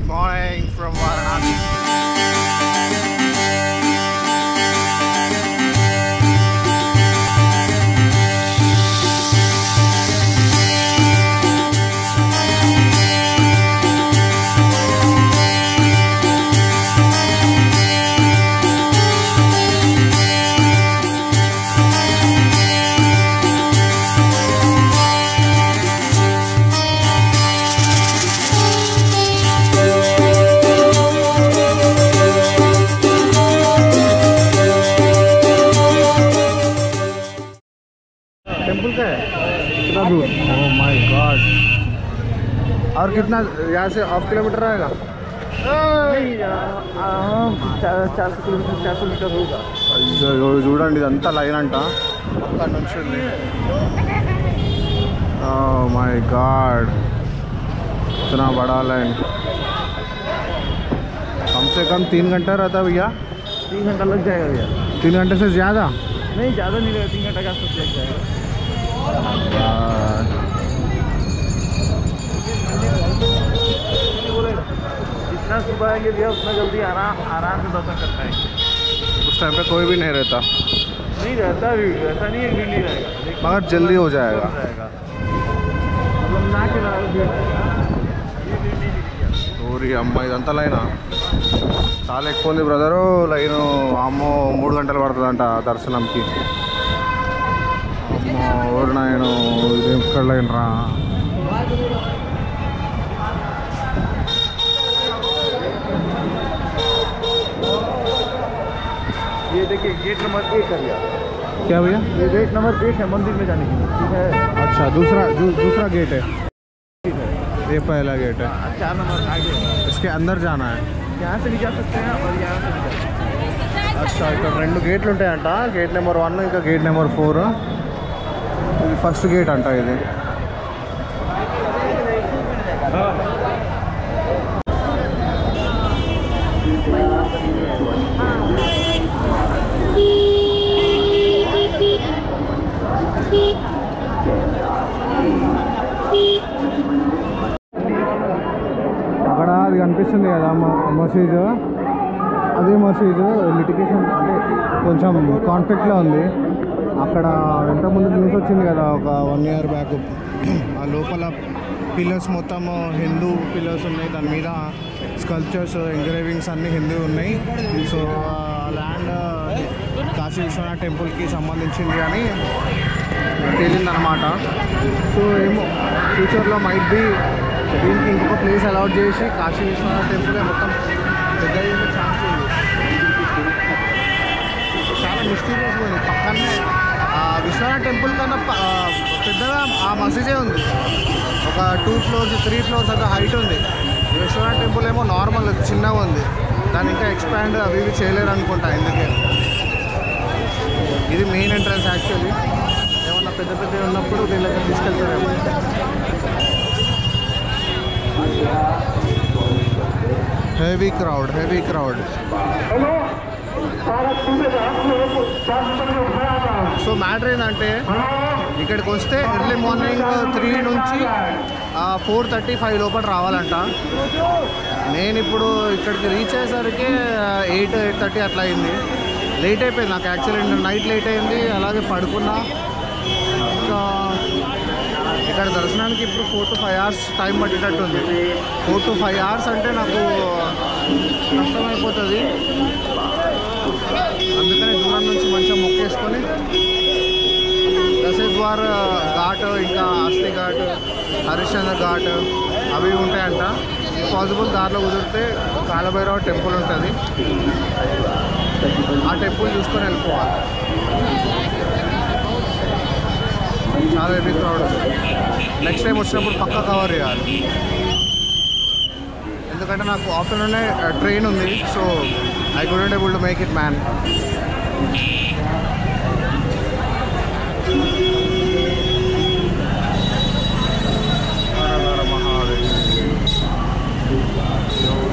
morning from Varanasi. Temple का है कितना दूर? Oh my God. और कितना यहाँ से हाफ किलोमीटर आएगा? नहीं 400 किलोमीटर 400 मीटर होगा। చూడండి ఇదంతా లైన్ అంట అక్కడ నుంచి ఉంది। ओह माय गॉड इतना बड़ा लाइन। कम से कम 3 घंटा रहता भैया? 3 घंटा लग जाएगा भैया। 3 घंटे से ज़्यादा? नहीं ज़्यादा नहीं रहेगा, 3 घंटा के आसपास लग जाएगा। जितना सुबह आएंगे भैया उतना जल्दी आराम से दर्शन कर पाएंगे। उस टाइम पे कोई भी नहीं रहता? नहीं रहता, ऐसा नहीं है भीड़ नहीं रहेगा, मगर जल्दी हो जाएगा। मतलब ना के ఊరి అమ్మ ఇదంతా లైనా చాలా ఎక్కువ ఉంది బ్రదరు। లైను అమ్మో 3 గంటలు పడుతుందంట దర్శనంకి। అమ్మో ఊరు నాయను ఇది ఎక్కడ లైన్ రా। ये देखिए गेट नंबर 1 है भैया। क्या भैया? ये गेट नंबर 1 है मंदिर में जाने के लिए, ठीक है? अच्छा दूसरा गेट है, ये पहला गेट है। 4 नंबर आगे इसके अंदर जाना है, यहाँ से भी जा सकते हैं और यहाँ से भी जा सकते हैं। अच्छा ఇక్కడ 2 గేట్లు ఉంటాయంట, గేట్ నెంబర్ 1 ఇంకా గేట్ నెంబర్ 4। ఇది ఫస్ట్ గేట్ అంట ఇది। అక్కడ అది కనిపిస్తుంది కదా మసీదు, అదే మసీదు లిటిగేషన్ అంటే కొంచెం కాన్ఫ్లిక్ట్లో ఉంది। అక్కడ ఇంతకుముందు న్యూస్ వచ్చింది కదా ఒక 1 year బ్యాక్, ఆ లోపల పిల్లర్స్ మొత్తం హిందూ పిల్లర్స్ ఉన్నాయి, దాని మీద స్కల్ప్చర్స్ ఎంగ్రేవింగ్స్ అన్నీ హిందూ ఉన్నాయి। సో ల్యాండ్ కాశీ విశ్వనాథ్ టెంపుల్కి సంబంధించింది అని తేలిందనమాట। సో ఏమో ఫ్యూచర్లో మైట్ బి దీనికి ఇంకొక ప్లేస్ అలాట్ చేసి కాశీ విశ్వనాథ్ టెంపుల్ మొత్తం పెద్ద ఛాన్స్ ఉంది। చాలా మిస్టీరియస్ ఉంది, పక్కనే విశ్వనాథ్ టెంపుల్ కన్నా పెద్దగా ఆ మసీదే ఉంది, ఒక 2 floors 3 floors అంత హైట్ ఉంది। విశ్వనాథ్ టెంపుల్ ఏమో నార్మల్ చిన్నగా ఉంది, దాన్ని ఇంకా ఎక్స్పాండ్ అవి ఇవి చేయలేరు అనుకుంటా। ఎందుకే ఇది మెయిన్ ఎంట్రన్స్ యాక్చువల్లీ, ఏమన్నా పెద్ద పెద్దవి ఉన్నప్పుడు వీళ్ళకి తీసుకెళ్తారేమో। హెవీ క్రౌడ్ సో మ్యాటర్ ఏంటంటే ఇక్కడికి వస్తే ఎర్లీ మార్నింగ్ 3 నుంచి 4:35 లోపల రావాలంట। నేను ఇప్పుడు ఇక్కడికి రీచ్ అయ్యేసరికి 8:30 అట్లా అయింది, లేట్ అయిపోయింది నాకు యాక్చువల్లీ, నైట్ లేట్ అయింది, అలాగే పడుకున్నా। ఇంకా ఇక్కడ దర్శనానికి ఇప్పుడు 4 to 5 hours టైం పట్టేటట్టు ఉంది। 4 to 5 hours అంటే నాకు కష్టమైపోతుంది, అందుకని దూరం నుంచి మంచిగా మొక్కేసుకొని దశద్వార్ ఘాట్ ఇంకా ఆస్తి ఘాట్ హరిశ్చంద్ర ఘాట్ అవి ఉంటాయంట। పాసిబుల్ దారిలో కుదిరితే కాలభైరవ టెంపుల్ ఉంటుంది, ఆ టెంపుల్ చూసుకొని వెళ్ళిపోవాలి। చాలా హెవీ క్రౌడ్ ఉంది, నెక్స్ట్ టైం వచ్చినప్పుడు పక్కా కవర్ చేయాలి, ఎందుకంటే నాకు ఆఫ్టర్నూనే ట్రైన్ ఉంది। So I couldn't able to make it man. Mahadev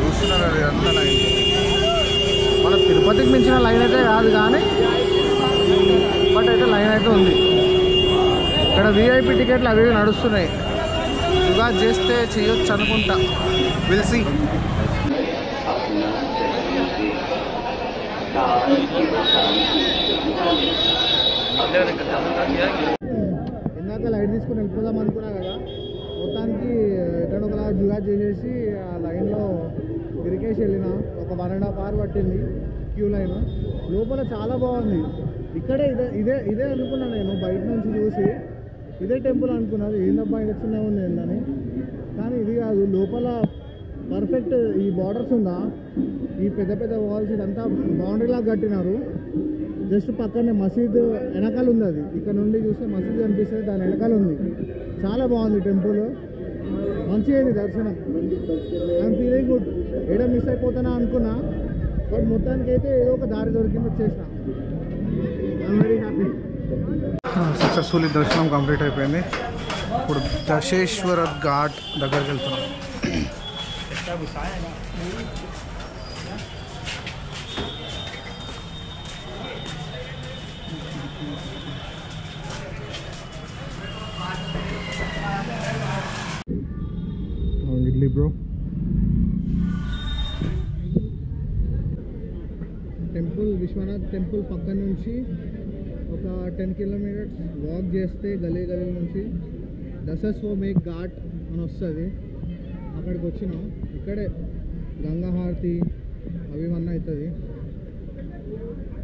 చూస్తున్నారు అది అంత లైన్, మన తిరుపతికి మించిన లైన్ అయితే కాదు కానీ బట్ అయితే లైన్ అయితే ఉంది। ఇక్కడ VIP టికెట్లు అవి నడుస్తున్నాయి, యుగాది చేస్తే చేయొచ్చు అనుకుంటా। Will see. ఇందాక లైట్ తీసుకుని వెళ్ళిపోదాం అనుకున్నా కదా, మొత్తానికి ఎక్కడ ఒకలా జుగా చేసేసి ఆ లైన్లో తిరిగేసి వెళ్ళిన. ఒక 1.5 hour పట్టింది క్యూ లైన్. లోపల చాలా బాగుంది. ఇక్కడే ఇదే అనుకున్నాను నేను బయట నుంచి చూసి. ఇదే టెంపుల్ అనుకున్నాను, ఏందబ్బా ఇంకా చిన్నగా ఉంది ఏందని. కానీ ఇది కాదు, లోపల పర్ఫెక్ట్ ఈ బార్డర్స్ ఉందా, ఈ పెద్ద పెద్ద వాల్స్ ఇదంతా బౌండరీలాగా కట్టినారు. జస్ట్ పక్కనే మసీద్ వెనకాల ఉంది. అది ఇక్కడ నుండి చూస్తే మసీద్ కనిపిస్తుంది, దాని వెనకాల ఉంది. చాలా బాగుంది టెంపుల్, మంచిగా అయింది దర్శనం. I'm feeling good. ఏదో మిస్ అయిపోతానా అనుకున్నా, బట్ మొత్తానికి అయితే ఏదో ఒక దారి దొరికింది, వచ్చేసిన. I'm very happy. సక్సెస్ఫుల్లీ దర్శనం కంప్లీట్ అయిపోయింది. ఇప్పుడు దశేశ్వర ఘాట్ దగ్గరికి వెళ్తున్నాం. Idli bro. Temple Vishwanath temple పక్క నుంచి ఒక 10 kilometers వాక్ చేస్తే గలీ నుంచి దశస్వమేఘ్ ఘాట్ అని వస్తుంది. అక్కడికి వచ్చినాం. ఇక్కడే గంగా హారతి అవి ఇవన్నీ అవుతుంది.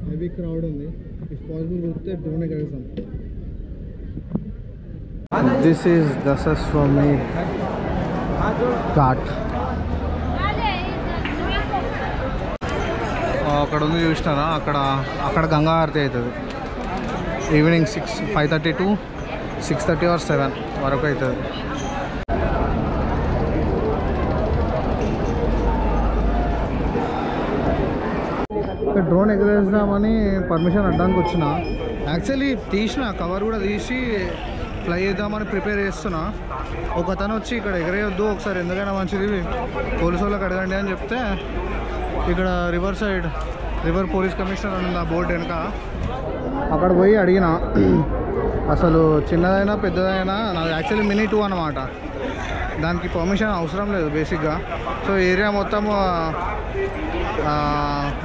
హెవీ క్రౌడ్ ఉంది. ఇఫ్ పాసిబుల్ వస్తే డ్రోన్ ఎగరేసాం. This is Dashashwamedh Ghat. అక్కడ ఉంది చూసినారా, అక్కడ గంగా హారతి అవుతుంది. ఈవినింగ్ 5:30 to 6:30 or 7 వరకు అవుతుంది. డ్రోన్ ఎగరేద్దామని పర్మిషన్ అడ్డానికి వచ్చిన. యాక్చువల్లీ తీసిన కవర్ కూడా తీసి ఫ్లై చేద్దామని ప్రిపేర్ చేస్తున్నా. ఒక అతను వచ్చి ఇక్కడ ఎగరేయొద్దు ఒకసారి, ఎందుకైనా మంచిది పోలీసు వాళ్ళకి అడగండి అని చెప్తే, ఇక్కడ రివర్ పోలీస్ కమిషనర్ అని ఆ బోర్డు వెనక అక్కడ పోయి అడిగిన. అసలు చిన్నదైనా పెద్దదైనా నాది యాక్చువల్లీ మినీ 2 అన్నమాట. దానికి పర్మిషన్ అవసరం లేదు బేసిక్గా. సో ఏరియా మొత్తం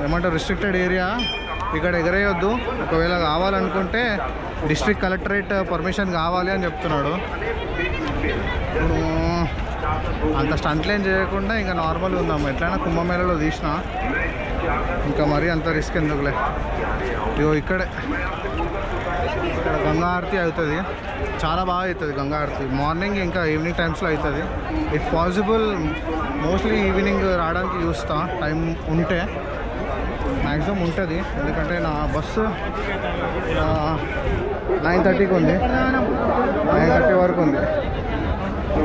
ఏమంటారు రిస్ట్రిక్టెడ్ ఏరియా, ఇక్కడ ఎగరేయొద్దు. ఒకవేళ కావాలనుకుంటే డిస్ట్రిక్ట్ కలెక్టరేట్ పర్మిషన్ కావాలి అని చెప్తున్నాడు. ఇప్పుడు అంత స్టంట్లేం చేయకుండా ఇంకా నార్మల్గా ఉందాం. ఎట్లయినా కుంభమేళలో తీసిన, ఇంకా మరీ అంత రిస్క్ ఎందుకులే. ఇగో ఇక్కడ గంగా హారతి అవుతుంది. చాలా బాగా అవుతుంది గంగా హారతి. మార్నింగ్ ఇంకా ఈవినింగ్ టైమ్స్లో అవుతుంది. ఇఫ్ పాసిబుల్ మోస్ట్లీ ఈవినింగ్ రావడానికి చూస్తా, టైం ఉంటే. మ్యాక్సిమం ఉంటుంది, ఎందుకంటే నా బస్సు 9:30కి ఉంది. 9:30 వరకు ఉంది.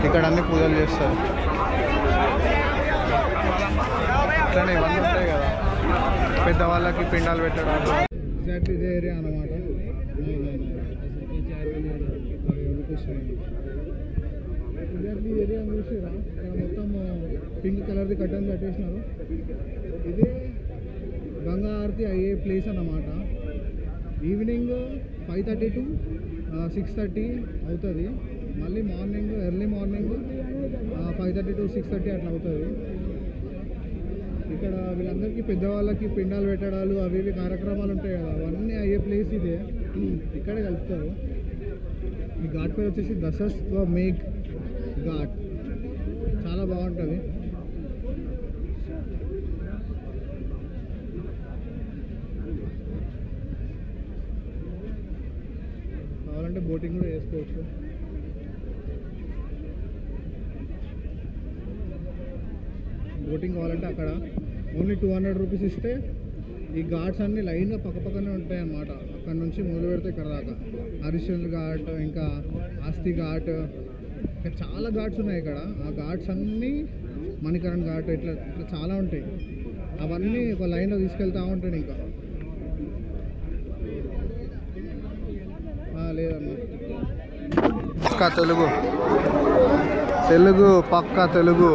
ఇక్కడ అన్ని పూజలు చేస్తారు. ఇట్లానే ఇవన్నీ ఉంటాయి కదా, పెద్దవాళ్ళకి పిండాలు పెట్టడాలు. ఎగ్జాక్ట్ ఇదే ఏరియా అన్నమాట. ఎగ్జాక్ట్లీ ఏరియా చూసారా, ఇక్కడ మొత్తం పింక్ కలర్ది కట్టన్ కట్టేసినారు. ఇదే గంగా హారతి అయ్యే ప్లేస్ అన్నమాట. ఈవినింగ్ 5:30 to 6:30 అవుతుంది. మళ్ళీ మార్నింగ్ ఎర్లీ మార్నింగ్ 5:30 to 6:30 అట్లా అవుతుంది. ఇక్కడ వీళ్ళందరికీ పెద్దవాళ్ళకి పిండాలు పెట్టడాలు అవి ఇవి కార్యక్రమాలు ఉంటాయి కదా, అవన్నీ అయ్యే ప్లేస్ ఇదే. ఇక్కడే కలుపుతారు. ఈ ఘాట్ పేరు వచ్చేసి దశస్వమేఘ్ ఘాట్. చాలా బాగుంటుంది. కావాలంటే బోటింగ్ కూడా చేసుకోవచ్చు. బోటింగ్ కావాలంటే అక్కడ ఓన్లీ 200 రూపీస్ ఇస్తే ఈ ఘాట్స్ అన్నీ లైన్గా పక్కపక్కనే ఉంటాయి అన్నమాట. అక్కడ నుంచి మొదలు పెడితే ఇక్కడ దాకా హరిశ్చంద్ర ఘాట్, ఇంకా ఆస్తి ఘాట్, ఇంకా చాలా ఘాట్స్ ఉన్నాయి ఇక్కడ. ఆ ఘాట్స్ అన్నీ మణికరణ్ ఘాట్ ఇట్లా ఇట్లా చాలా ఉంటాయి. అవన్నీ ఒక లైన్లో తీసుకెళ్తూ ఉంటాడు. ఇంకా లేదమ్మా, పక్కా తెలుగు పక్కా తెలుగు.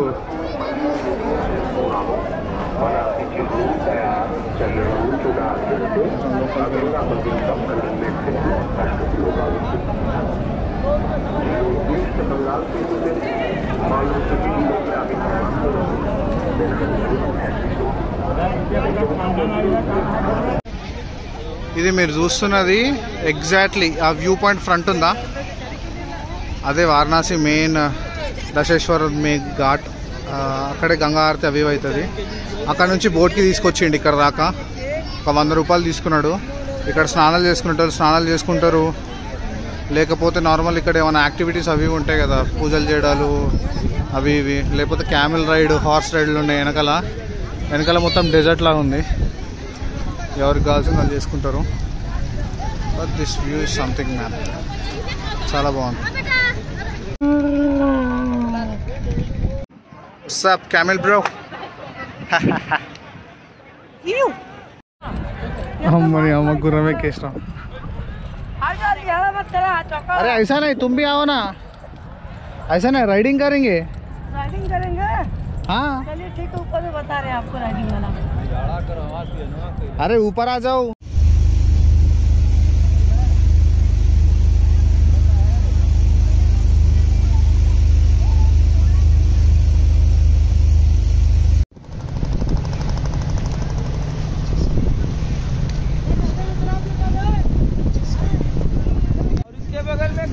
ఇది మీరు చూస్తున్నది ఎగ్జాక్ట్లీ ఆ వ్యూ పాయింట్ ఫ్రంట్ ఉందా, అదే వారణాసి మెయిన్ దశేశ్వర్ ఘాట్. అక్కడే గంగా హారతి అవి అవుతుంది. అక్కడ నుంచి బోట్కి తీసుకొచ్చిండు ఇక్కడ దాకా. ఒక 100 రూపాయలు తీసుకున్నాడు. ఇక్కడ స్నానాలు చేసుకుంటారు, స్నానాలు చేసుకుంటారు. లేకపోతే నార్మల్ ఇక్కడ ఏమైనా యాక్టివిటీస్ అవి ఉంటాయి కదా, పూజలు చేయడాలు అవి ఇవి. లేకపోతే క్యామెల్ రైడ్, హార్స్ రైడ్లు ఉన్నాయి వెనకాల మొత్తం డెజర్ట్ లాగా ఉంది. ఎవరికి కావాల్సింది వాళ్ళు చేసుకుంటారు. But this view is something man, చాలా బాగుంది. What's up, camel bro? अम्मनी अम्मा गुर्रा में केस रहा. अरे ऐसा नहीं, तुम भी आओ ना. ऐसा नहीं, राइडिंग करेंगे. हाँ चलिए ठीक है, ऊपर से बता रहे हैं आपको राइडिंग वाला. अरे ऊपर आ जाओ.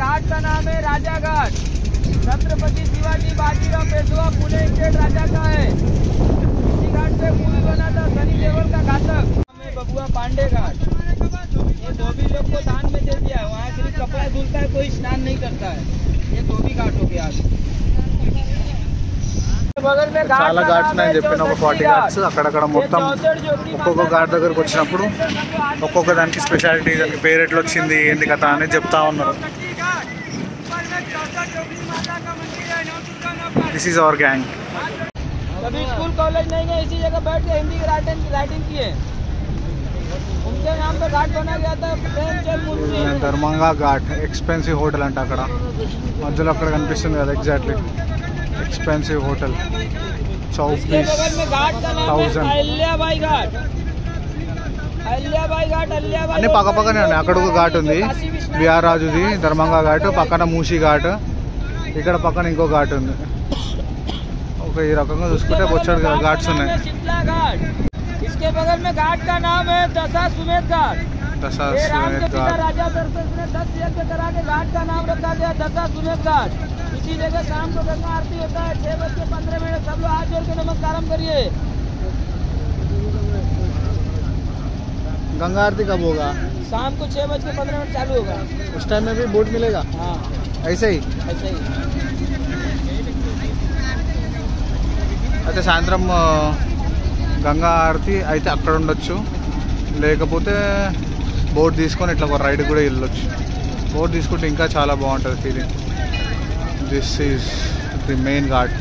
घाट का नाम है राजा घाट. छत्रपति शिवाजी बाजीराव पेशवा पुणे स्टेट राजा का है. इसी घाट पे मूवी बना था सनी देओल का घातक. बबुआ पांडे घाट. ये धोबी लोग को दान में दे दिया है. वहाँ सिर्फ कपड़ा धुलता है, कोई स्नान नहीं करता है. ये धोबी घाट हो गया. बगल में చాలా ఘాట్స్ ఉన్నాయని చెప్పిన ఒక 40 ఘాట్స్. అక్కడక్కడ మొత్తం ఒక్కొక్క ఘాట్ దగ్గరకు వచ్చినప్పుడు ఒక్కొక్క దానికి స్పెషాలిటీ, దానికి పేరు ఎట్లా వచ్చింది, ఏంది కథ అనేది చెప్తా ఉన్నారు. This is our gang. कभी स्कूल कॉलेज नहीं गए, इसी जगह बैठ के हिंदी की राइटिंग किए. उनके नाम पे घाट बना गया था. प्रेमचंद मुंशी. ధర్మంగా ఘాట్ ఎక్స్పెన్సివ్ హోటల్ అంట. అక్కడ మధ్యలో అక్కడ కనిపిస్తుంది కదా, ఎగ్జాక్ట్లీ ఎక్స్పెన్సివ్ హోటల్. 24,000 అన్ని పక్కపక్కనే ఉన్నాయి. అక్కడ ఒక ఘాట్ ఉంది, బిఆర్ రాజుది ధర్మంగా ఘాట్. పక్కన మూసీ ఘాట్, ఇక్కడ పక్కన ఇంకో ఘాట్ ఉంది. ఒక ఈ రకంగా చూసుకుంటే బొచ్చాడు కదా ఘాట్స్ ఉన్నాయి. इसके बगल में घाट का नाम है दशाश्वमेध घाट. राजा दशरथ ने 10 यज्ञ करा के घाट का नाम रखा गया दशाश्वमेध घाट. इसी जगह शाम को गंगा आरती होता है. 6:15 सब लोग हाथ जोड़ के नमस्कारम करिए. गंगा आरती कब होगा? शाम को 6:15 चालू होगा. उस टाइम में भी बोट मिलेगा? हाँ ऐसे ही. అయితే సాయంత్రం గంగా ఆరతి అయితే అక్కడ ఉండొచ్చు, లేకపోతే బోట్ తీసుకొని ఇట్లా ఒక రైడ్ కూడా వెళ్ళొచ్చు. బోట్ తీసుకుంటే ఇంకా చాలా బాగుంటుంది feeling. This is the main ghat.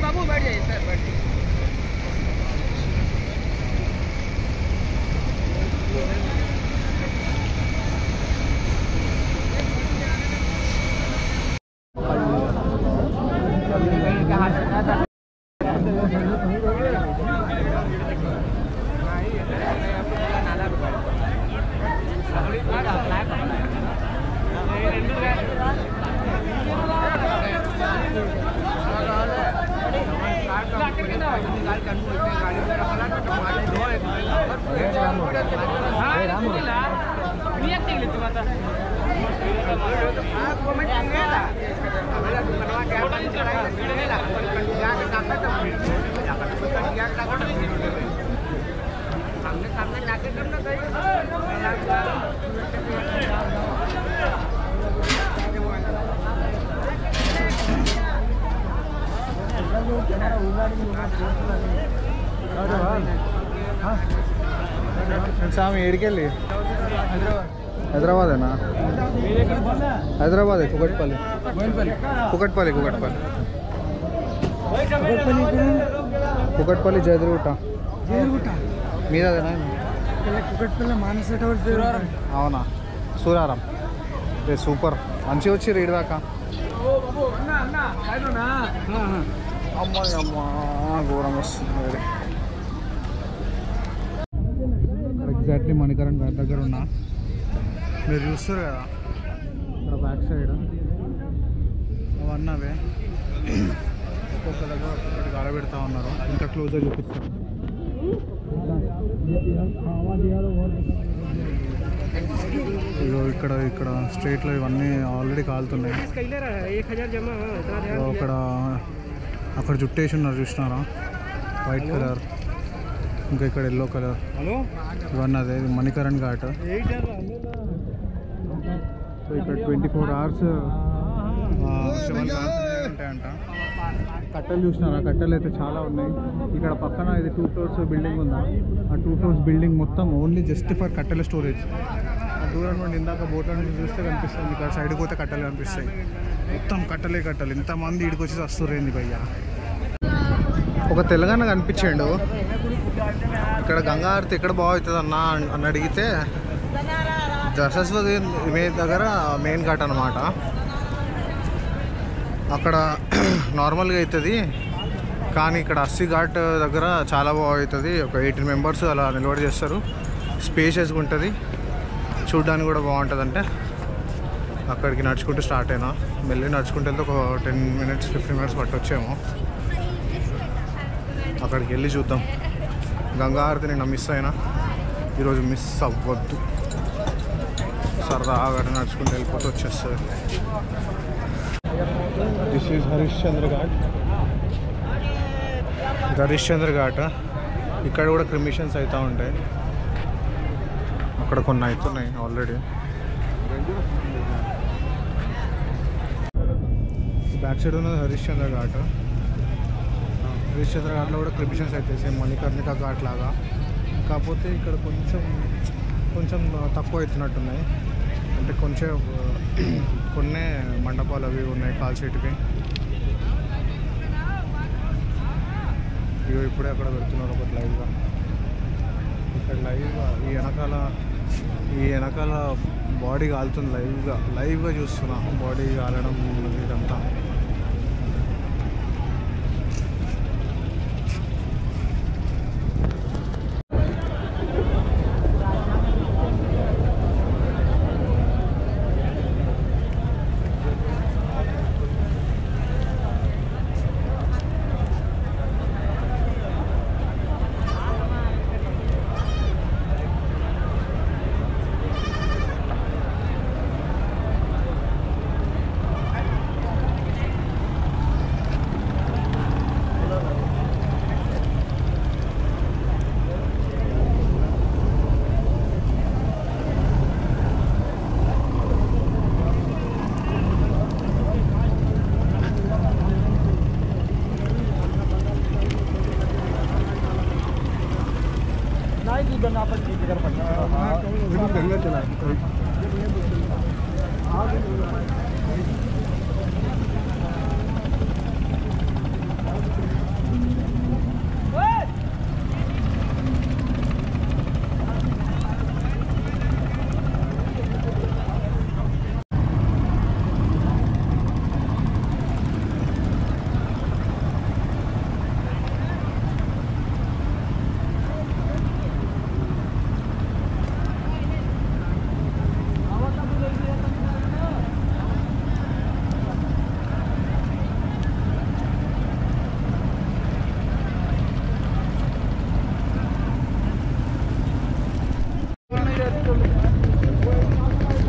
बाबू बैठ जाइए सर, बैठ. స్వామి ఏడికెళ్ళి హైదరాబాదేనా? హైదరాబాదే, కుకట్పల్లి. కుకట్పల్లి జయదుర్గుట్ట మీదేనా? కుకట్పల్లి మానస అవునా? సూరారం. సూపర్, మంచిగా వచ్చి రీడ్ దాకా. అమ్మాయి అమ్మా ఘోరం వస్తుంది. ఎగ్జాక్ట్లీ మణికరణ్ ఘాట్ దగ్గర ఉన్నా. మీరు చూస్తారు కదా ఇక్కడ బ్యాక్ సైడ్ అవన్నీ అవే ఒక్కొక్క దగ్గర ఒక్కొక్కటి గాలబెడతా ఉన్నారు. ఇంకా క్లోజ్గా చూపిస్తాను. ఇగో ఇక్కడ ఇక్కడ స్ట్రీట్లో ఇవన్నీ ఆల్రెడీ కాలుతున్నాయి. అక్కడ జుట్టేసి ఉన్నారు చూసినారా, వైట్ కలర్, ఇంకా ఇక్కడ ఎల్లో కలర్. ఇవన్నీ అదే మణికరణ్ ఘాట్. సో ఇక్కడ 24 hours ఉంటాయంట. కట్టెలు చూసినారా, కట్టెలు అయితే చాలా ఉన్నాయి. ఇక్కడ పక్కన ఇది 2 floors బిల్డింగ్ ఉందా, ఆ 2 floors బిల్డింగ్ మొత్తం ఓన్లీ జస్ట్ ఫర్ కట్టెల స్టోరేజ్. ఆ దూరం నుండి ఇందాక బోట్ల నుంచి చూస్తే కనిపిస్తుంది, ఇక్కడ సైడ్కి పోతే కట్టెలు కనిపిస్తాయి. మొత్తం కట్టెలే కట్టెలు. ఇంతమంది ఇడికి వచ్చి వస్తురేంది భయ్యా. ఒక తెలంగాణ కనిపించాడు. ఇక్కడ గంగా హారతి ఎక్కడ బాగుతుంది అన్న అని అడిగితే సరస్వతి దగ్గర మెయిన్ ఘాట్ అనమాట. అక్కడ నార్మల్గా అవుతుంది, కానీ ఇక్కడ 80 ఘాట్ దగ్గర చాలా బాగుతుంది. ఒక 18 members అలా నిలబడి చేస్తారు. స్పేషియస్గా ఉంటుంది, చూడ్డానికి కూడా బాగుంటుంది. అంటే అక్కడికి నడుచుకుంటూ స్టార్ట్ అయినా, మెల్లి నడుచుకుంటూ వెళ్తే ఒక 10 minutes 15 minutes పట్టొచ్చేమో. అక్కడికి వెళ్ళి చూద్దాం. గంగా హారతి నిన్న మిస్ అయినా, ఈరోజు మిస్ అవ్వద్దు. సరదాగా నడుచుకుంటూ వెళ్ళిపోతే వచ్చేస్తుంది. This is Harishchandra ghat. ఇక్కడ కూడా క్రిమిషన్స్ అవుతూ ఉంటాయి. అక్కడ కొన్ని అవుతున్నాయి ఆల్రెడీ. బ్యాక్ సైడ్ ఉన్నది హరిశ్చంద్ర ఘాట్. హరిశ్చంద్ర ఘాట్లో కూడా క్రిమిషన్స్ అవుతాయి, సేమ్ మణికర్ణిక ఘాట్ లాగా. కాకపోతే ఇక్కడ కొంచెం తక్కువ అవుతున్నట్టున్నాయి. అంటే కొన్ని మండపాలు అవి ఉన్నాయి కాల్చేటివి. ఇవి ఇప్పుడే అక్కడ పెడుతున్నారు ఒకటి లైవ్గా. ఇక్కడ లైవ్గా ఈ వెనకాల బాడీ కాలుతుంది. లైవ్గా చూస్తున్నా బాడీ కాలడం ఇదంతా.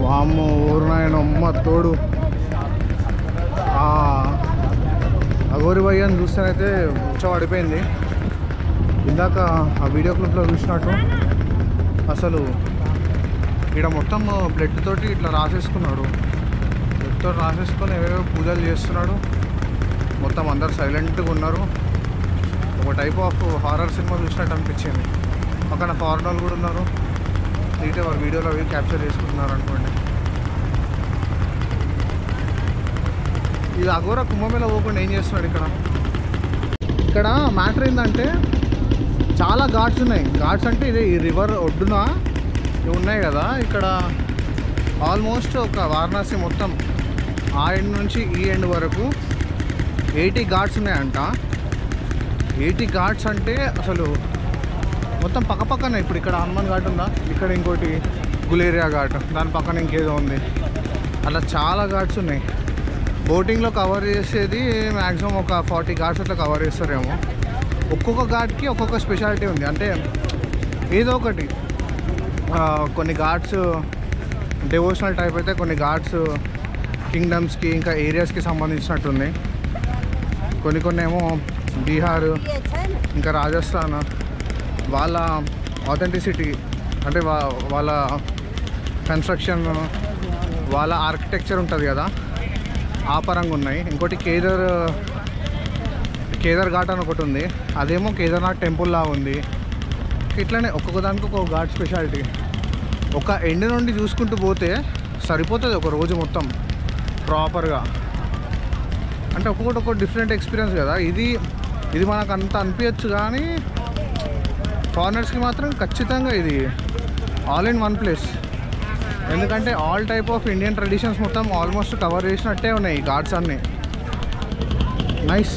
వామ్మ ఊరునాయన అమ్మ తోడు. అగోరి భయ్యని చూస్తేనైతే పడిపోయింది. ఇందాక ఆ వీడియో క్లిప్లో చూసినట్టు అసలు ఇక్కడ మొత్తం బ్లడ్ తోటి ఇట్లా రాసేసుకున్నాడు. బ్లడ్తో రాసేసుకొని ఏవేవో పూజలు చేస్తున్నాడు. మొత్తం అందరు సైలెంట్గా ఉన్నారు. ఒక టైప్ ఆఫ్ హారర్ సినిమా చూసినట్టు అనిపించింది. పక్కన ఫారెన్ వాళ్ళు కూడా ఉన్నారు. నీట్గా వారు వీడియోలో అవి క్యాప్చర్ చేసుకుంటున్నారు అనుకోండి. ఇది అఘోర కుంభమేళ పోకుండా ఏం చేస్తున్నాడు ఇక్కడ మ్యాటర్ ఏంటంటే చాలా ఘాట్స్ ఉన్నాయి. ఘాట్స్ అంటే ఇది ఈ రివర్ ఒడ్డున ఇవి ఉన్నాయి కదా. ఇక్కడ ఆల్మోస్ట్ ఒక వారణాసి మొత్తం ఆ ఎండ్ నుంచి ఈ ఎండ్ వరకు 80 ఘాట్స్ ఉన్నాయంట. 80 ఘాట్స్ అంటే అసలు మొత్తం పక్కనే. ఇప్పుడు ఇక్కడ హనుమాన్ ఘాట్ ఉందా, ఇక్కడ ఇంకోటి గులేరియా ఘాట్, దాని పక్కన ఇంకేదో ఉంది. అలా చాలా ఘాట్స్ ఉన్నాయి. బోటింగ్లో కవర్ చేసేది మ్యాక్సిమం ఒక 40 ఘాట్స్ అట్లా కవర్ చేస్తారేమో. ఒక్కొక్క ఘాట్కి ఒక్కొక్క స్పెషాలిటీ ఉంది. అంటే ఏదో ఒకటి, కొన్ని ఘాట్స్ డివోషనల్ టైప్ అయితే, కొన్ని ఘాట్స్ కింగ్డమ్స్కి ఇంకా ఏరియాస్కి సంబంధించినట్టుంది. కొన్ని ఏమో బీహార్ ఇంకా రాజస్థాన్ వాళ్ళ ఆథెంటిసిటీ, అంటే వాళ్ళ కన్స్ట్రక్షన్, వాళ్ళ ఆర్కిటెక్చర్ ఉంటుంది కదా, ఆ పరంగా ఉన్నాయి. ఇంకోటి కేదార్ ఘాట్ అని ఒకటి ఉంది, అదేమో కేదార్నాథ్ టెంపుల్ లా ఉంది. ఇట్లనే ఒక్కొక్క దానికి ఒక్కొక్క ఘాట్ స్పెషాలిటీ. ఒక ఎండ్ నుండి చూసుకుంటూ పోతే సరిపోతుంది ఒక రోజు మొత్తం ప్రాపర్గా. అంటే ఒక్కొక్కటి డిఫరెంట్ ఎక్స్పీరియన్స్ కదా. ఇది మనకు అంత అనిపించచ్చు, కానీ ఫారినర్స్కి మాత్రం ఖచ్చితంగా ఇది ఆల్ ఇన్ వన్ ప్లేస్. ఎందుకంటే all type of Indian traditions మొత్తం ఆల్మోస్ట్ కవర్ చేసినట్టే ఉన్నాయి ఈ ఘాట్స్ అన్నీ. నైస్.